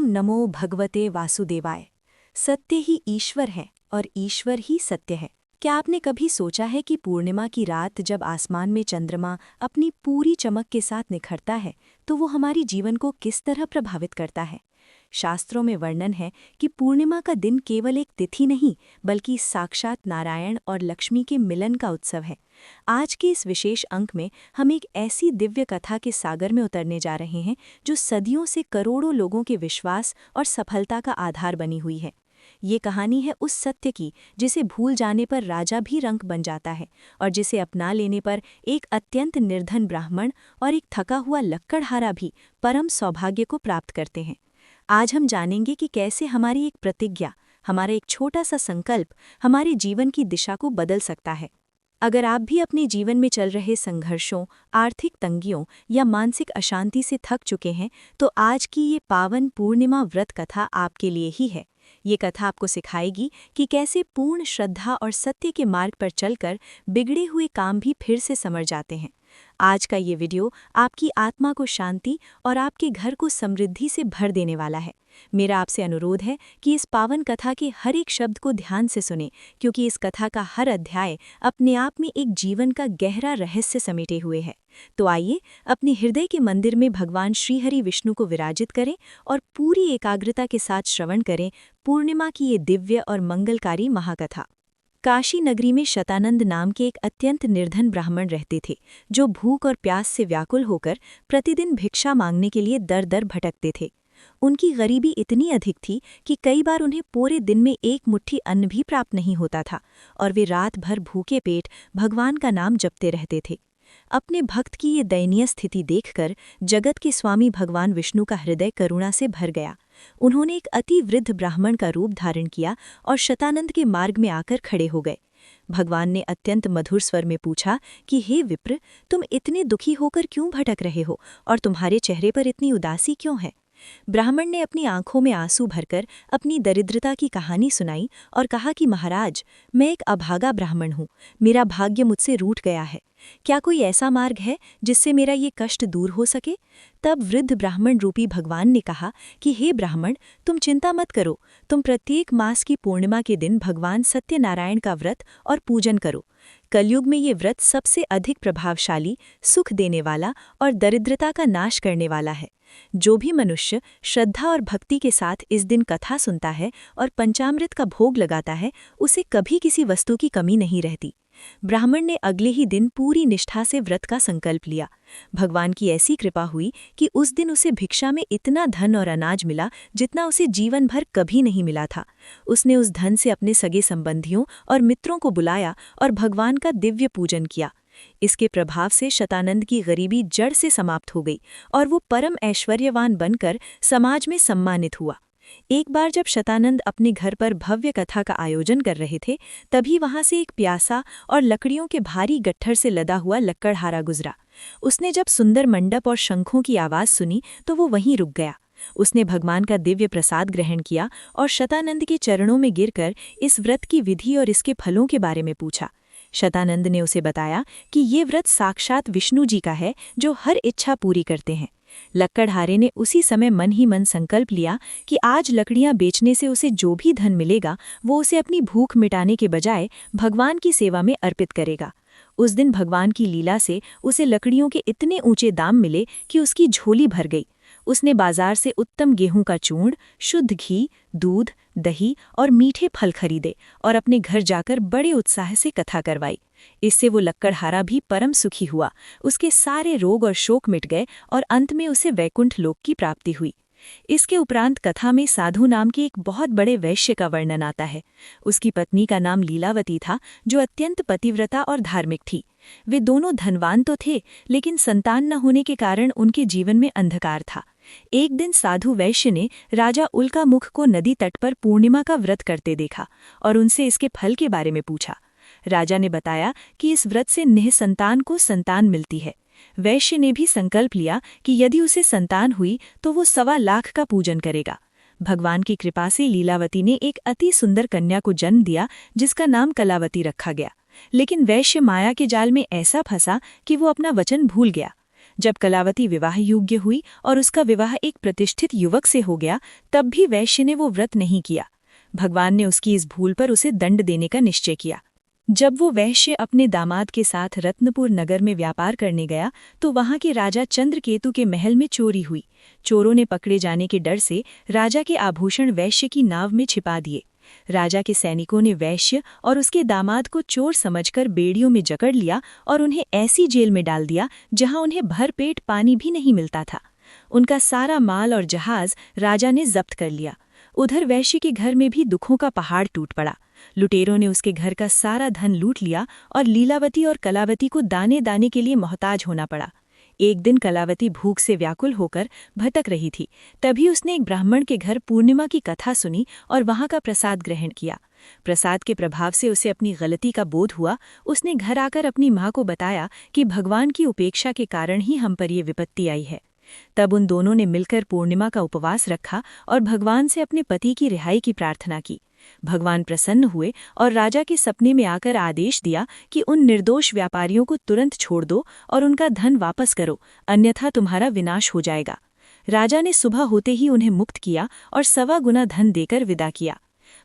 नमो भगवते वासुदेवाय। सत्य ही ईश्वर है और ईश्वर ही सत्य है। क्या आपने कभी सोचा है कि पूर्णिमा की रात जब आसमान में चंद्रमा अपनी पूरी चमक के साथ निखरता है तो वो हमारी जीवन को किस तरह प्रभावित करता है? शास्त्रों में वर्णन है कि पूर्णिमा का दिन केवल एक तिथि नहीं बल्कि साक्षात नारायण और लक्ष्मी के मिलन का उत्सव है। आज के इस विशेष अंक में हम एक ऐसी दिव्य कथा के सागर में उतरने जा रहे हैं जो सदियों से करोड़ों लोगों के विश्वास और सफलता का आधार बनी हुई है। ये कहानी है उस सत्य की जिसे भूल जाने पर राजा भी रंक बन जाता है और जिसे अपना लेने पर एक अत्यंत निर्धन ब्राह्मण और एक थका हुआ लक्कड़हारा भी परम सौभाग्य को प्राप्त करते हैं। आज हम जानेंगे कि कैसे हमारी एक प्रतिज्ञा, हमारा एक छोटा सा संकल्प हमारे जीवन की दिशा को बदल सकता है। अगर आप भी अपने जीवन में चल रहे संघर्षों, आर्थिक तंगियों या मानसिक अशांति से थक चुके हैं तो आज की ये पावन पूर्णिमा व्रत कथा आपके लिए ही है। ये कथा आपको सिखाएगी कि कैसे पूर्ण श्रद्धा और सत्य के मार्ग पर चलकर बिगड़े हुए काम भी फिर से संवर जाते हैं। आज का ये वीडियो आपकी आत्मा को शांति और आपके घर को समृद्धि से भर देने वाला है। मेरा आपसे अनुरोध है कि इस पावन कथा के हर एक शब्द को ध्यान से सुनें, क्योंकि इस कथा का हर अध्याय अपने आप में एक जीवन का गहरा रहस्य समेटे हुए है। तो आइए अपने हृदय के मंदिर में भगवान श्रीहरि विष्णु को विराजित करें और पूरी एकाग्रता के साथ श्रवण करें पूर्णिमा की ये दिव्य और मंगलकारी महाकथा। काशी नगरी में शतानंद नाम के एक अत्यंत निर्धन ब्राह्मण रहते थे, जो भूख और प्यास से व्याकुल होकर प्रतिदिन भिक्षा मांगने के लिए दर दर भटकते थे। उनकी गरीबी इतनी अधिक थी कि कई बार उन्हें पूरे दिन में एक मुट्ठी अन्न भी प्राप्त नहीं होता था और वे रात भर भूखे पेट भगवान का नाम जपते रहते थे। अपने भक्त की ये दयनीय स्थिति देखकर जगत के स्वामी भगवान विष्णु का हृदय करुणा से भर गया। उन्होंने एक अति वृद्ध ब्राह्मण का रूप धारण किया और शतानंद के मार्ग में आकर खड़े हो गए। भगवान ने अत्यंत मधुर स्वर में पूछा कि हे विप्र, तुम इतने दुखी होकर क्यों भटक रहे हो और तुम्हारे चेहरे पर इतनी उदासी क्यों है? ब्राह्मण ने अपनी आंखों में आंसू भरकर अपनी दरिद्रता की कहानी सुनाई और कहा कि महाराज, मैं एक अभागा ब्राह्मण हूँ, मेरा भाग्य मुझसे रूठ गया है। क्या कोई ऐसा मार्ग है जिससे मेरा ये कष्ट दूर हो सके? तब वृद्ध ब्राह्मण रूपी भगवान ने कहा कि हे ब्राह्मण, तुम चिंता मत करो, तुम प्रत्येक मास की पूर्णिमा के दिन भगवान सत्यनारायण का व्रत और पूजन करो। कलयुग में ये व्रत सबसे अधिक प्रभावशाली, सुख देने वाला और दरिद्रता का नाश करने वाला है। जो भी मनुष्य श्रद्धा और भक्ति के साथ इस दिन कथा सुनता है और पंचामृत का भोग लगाता है, उसे कभी किसी वस्तु की कमी नहीं रहती। ब्राह्मण ने अगले ही दिन पूरी निष्ठा से व्रत का संकल्प लिया। भगवान की ऐसी कृपा हुई कि उस दिन उसे भिक्षा में इतना धन और अनाज मिला जितना उसे जीवन भर कभी नहीं मिला था। उसने उस धन से अपने सगे संबंधियों और मित्रों को बुलाया और भगवान का दिव्य पूजन किया। इसके प्रभाव से शतानंद की गरीबी जड़ से समाप्त हो गई और वो परम ऐश्वर्यवान बनकर समाज में सम्मानित हुआ। एक बार जब शतानंद अपने घर पर भव्य कथा का आयोजन कर रहे थे, तभी वहां से एक प्यासा और लकड़ियों के भारी गट्ठर से लदा हुआ लक्कड़हारा गुजरा। उसने जब सुंदर मंडप और शंखों की आवाज सुनी तो वो वहीं रुक गया। उसने भगवान का दिव्य प्रसाद ग्रहण किया और शतानंद के चरणों में गिरकर इस व्रत की विधि और इसके फलों के बारे में पूछा। शतानंद ने उसे बताया कि ये व्रत साक्षात विष्णु जी का है, जो हर इच्छा पूरी करते हैं। लक्कड़हारे ने उसी समय मन ही मन संकल्प लिया कि आज लकड़ियां बेचने से उसे जो भी धन मिलेगा वो उसे अपनी भूख मिटाने के बजाय भगवान की सेवा में अर्पित करेगा। उस दिन भगवान की लीला से उसे लकड़ियों के इतने ऊंचे दाम मिले कि उसकी झोली भर गई। उसने बाजार से उत्तम गेहूं का चूर्ण, शुद्ध घी, दूध, दही और मीठे फल खरीदे और अपने घर जाकर बड़े उत्साह से कथा करवाई। इससे वो लक्कड़हारा भी परम सुखी हुआ। उसके सारे रोग और शोक मिट गए और अंत में उसे वैकुंठ लोक की प्राप्ति हुई। इसके उपरांत कथा में साधु नाम के एक बहुत बड़े वैश्य का वर्णन आता है। उसकी पत्नी का नाम लीलावती था, जो अत्यंत पतिव्रता और धार्मिक थी। वे दोनों धनवान तो थे, लेकिन संतान न होने के कारण उनके जीवन में अंधकार था। एक दिन साधु वैश्य ने राजा उल्कामुख को नदी तट पर पूर्णिमा का व्रत करते देखा और उनसे इसके फल के बारे में पूछा। राजा ने बताया कि इस व्रत से निःसंतान को संतान मिलती है। वैश्य ने भी संकल्प लिया कि यदि उसे संतान हुई तो वो 1.25 लाख का पूजन करेगा। भगवान की कृपा से लीलावती ने एक अति सुंदर कन्या को जन्म दिया, जिसका नाम कलावती रखा गया। लेकिन वैश्य माया के जाल में ऐसा फंसा कि वो अपना वचन भूल गया। जब कलावती विवाह योग्य हुई और उसका विवाह एक प्रतिष्ठित युवक से हो गया, तब भी वैश्य ने वो व्रत नहीं किया। भगवान ने उसकी इस भूल पर उसे दंड देने का निश्चय किया। जब वो वैश्य अपने दामाद के साथ रत्नपुर नगर में व्यापार करने गया तो वहां के राजा चंद्रकेतु के महल में चोरी हुई। चोरों ने पकड़े जाने के डर से राजा के आभूषण वैश्य की नाव में छिपा दिए। राजा के सैनिकों ने वैश्य और उसके दामाद को चोर समझकर बेड़ियों में जकड़ लिया और उन्हें ऐसी जेल में डाल दिया जहां उन्हें भरपेट पानी भी नहीं मिलता था। उनका सारा माल और जहाज राजा ने जब्त कर लिया। उधर वैश्य के घर में भी दुखों का पहाड़ टूट पड़ा। लुटेरों ने उसके घर का सारा धन लूट लिया और लीलावती और कलावती को दाने दाने के लिए मोहताज होना पड़ा। एक दिन कलावती भूख से व्याकुल होकर भटक रही थी। तभी उसने एक ब्राह्मण के घर पूर्णिमा की कथा सुनी और वहां का प्रसाद ग्रहण किया। प्रसाद के प्रभाव से उसे अपनी गलती का बोध हुआ। उसने घर आकर अपनी माँ को बताया कि भगवान की उपेक्षा के कारण ही हम पर ये विपत्ति आई है। तब उन दोनों ने मिलकर पूर्णिमा का उपवास रखा और भगवान से अपने पति की रिहाई की प्रार्थना की। भगवान प्रसन्न हुए और राजा के सपने में आकर आदेश दिया कि उन निर्दोष व्यापारियों को तुरंत छोड़ दो और उनका धन वापस करो, अन्यथा तुम्हारा विनाश हो जाएगा। राजा ने सुबह होते ही उन्हें मुक्त किया और 1.25 गुना धन देकर विदा किया।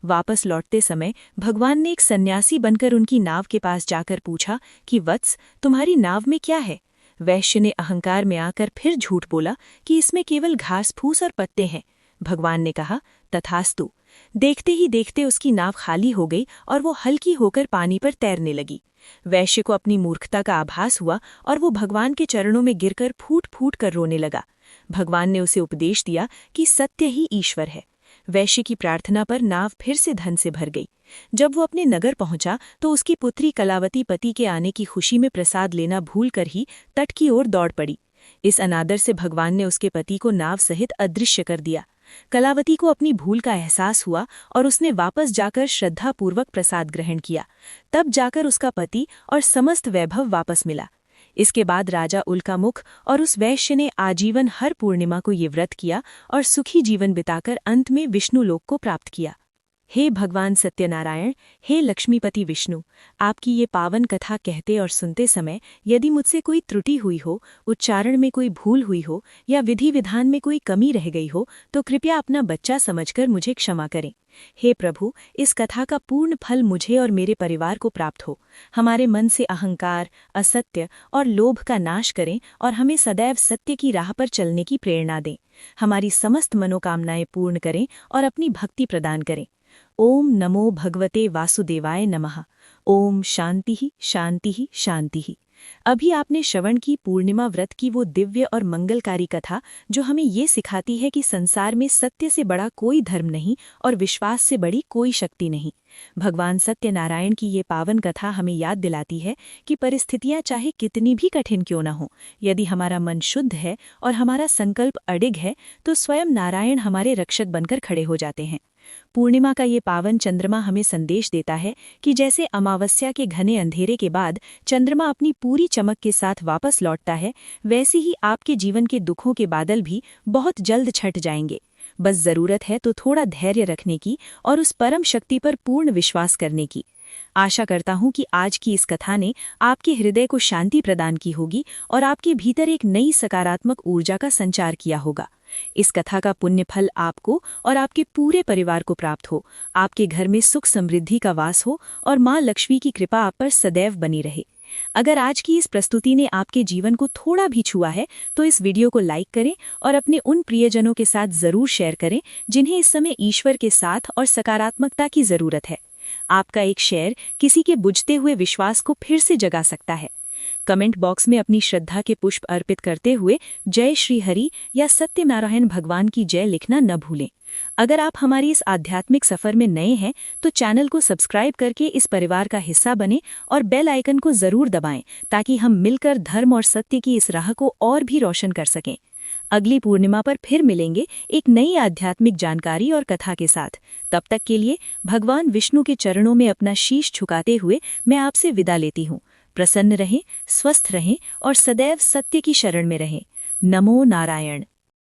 वापस लौटते समय भगवान ने एक सन्यासी बनकर उनकी नाव के पास जाकर पूछा कि वत्स, तुम्हारी नाव में क्या है? वैश्य ने अहंकार में आकर फिर झूठ बोला कि इसमें केवल घास फूस और पत्ते हैं। भगवान ने कहा, तथास्तु। देखते ही देखते उसकी नाव खाली हो गई और वो हल्की होकर पानी पर तैरने लगी। वैश्य को अपनी मूर्खता का आभास हुआ और वो भगवान के चरणों में गिरकर फूट फूट कर रोने लगा। भगवान ने उसे उपदेश दिया कि सत्य ही ईश्वर है। वैश्य की प्रार्थना पर नाव फिर से धन से भर गई। जब वो अपने नगर पहुंचा तो उसकी पुत्री कलावती पति के आने की खुशी में प्रसाद लेना भूलकर ही तट की ओर दौड़ पड़ी। इस अनादर से भगवान ने उसके पति को नाव सहित अदृश्य कर दिया। कलावती को अपनी भूल का एहसास हुआ और उसने वापस जाकर श्रद्धापूर्वक प्रसाद ग्रहण किया। तब जाकर उसका पति और समस्त वैभव वापस मिला। इसके बाद राजा उल्कामुख और उस वैश्य ने आजीवन हर पूर्णिमा को ये व्रत किया और सुखी जीवन बिताकर अंत में विष्णु लोक को प्राप्त किया। हे भगवान सत्यनारायण, हे लक्ष्मीपति विष्णु, आपकी ये पावन कथा कहते और सुनते समय यदि मुझसे कोई त्रुटि हुई हो, उच्चारण में कोई भूल हुई हो या विधि विधान में कोई कमी रह गई हो तो कृपया अपना बच्चा समझकर मुझे क्षमा करें। हे प्रभु, इस कथा का पूर्ण फल मुझे और मेरे परिवार को प्राप्त हो। हमारे मन से अहंकार, असत्य और लोभ का नाश करें और हमें सदैव सत्य की राह पर चलने की प्रेरणा दें। हमारी समस्त मनोकामनाएं पूर्ण करें और अपनी भक्ति प्रदान करें। ओम नमो भगवते वासुदेवाय नमः। ओम शांति शांति शांति। अभी आपने श्रवण की पूर्णिमा व्रत की वो दिव्य और मंगलकारी कथा जो हमें ये सिखाती है कि संसार में सत्य से बड़ा कोई धर्म नहीं और विश्वास से बड़ी कोई शक्ति नहीं। भगवान सत्यनारायण की ये पावन कथा हमें याद दिलाती है कि परिस्थितियां चाहे कितनी भी कठिन क्यों न हो, यदि हमारा मन शुद्ध है और हमारा संकल्प अडिग है तो स्वयं नारायण हमारे रक्षक बनकर खड़े हो जाते हैं। पूर्णिमा का ये पावन चंद्रमा हमें संदेश देता है कि जैसे अमावस्या के घने अंधेरे के बाद चंद्रमा अपनी पूरी चमक के साथ वापस लौटता है, वैसे ही आपके जीवन के दुखों के बादल भी बहुत जल्द छट जाएंगे। बस जरूरत है तो थोड़ा धैर्य रखने की और उस परम शक्ति पर पूर्ण विश्वास करने की। आशा करता हूँ कि आज की इस कथा ने आपके हृदय को शांति प्रदान की होगी और आपके भीतर एक नई सकारात्मक ऊर्जा का संचार किया होगा। इस कथा का पुण्य फल आपको और आपके पूरे परिवार को प्राप्त हो, आपके घर में सुख समृद्धि का वास हो और माँ लक्ष्मी की कृपा आप पर सदैव बनी रहे। अगर आज की इस प्रस्तुति ने आपके जीवन को थोड़ा भी छुआ है तो इस वीडियो को लाइक करें और अपने उन प्रियजनों के साथ जरूर शेयर करें जिन्हें इस समय ईश्वर के साथ और सकारात्मकता की जरूरत है। आपका एक शेयर किसी के बुझते हुए विश्वास को फिर से जगा सकता है। कमेंट बॉक्स में अपनी श्रद्धा के पुष्प अर्पित करते हुए जय श्री हरि या सत्यनारायण भगवान की जय लिखना न भूलें। अगर आप हमारी इस आध्यात्मिक सफर में नए हैं तो चैनल को सब्सक्राइब करके इस परिवार का हिस्सा बनें और बेल आइकन को जरूर दबाएं ताकि हम मिलकर धर्म और सत्य की इस राह को और भी रोशन कर सकें। अगली पूर्णिमा पर फिर मिलेंगे एक नई आध्यात्मिक जानकारी और कथा के साथ। तब तक के लिए भगवान विष्णु के चरणों में अपना शीश झुकाते हुए मैं आपसे विदा लेती हूँ। प्रसन्न रहें, स्वस्थ रहें और सदैव सत्य की शरण में रहें। नमो नारायण।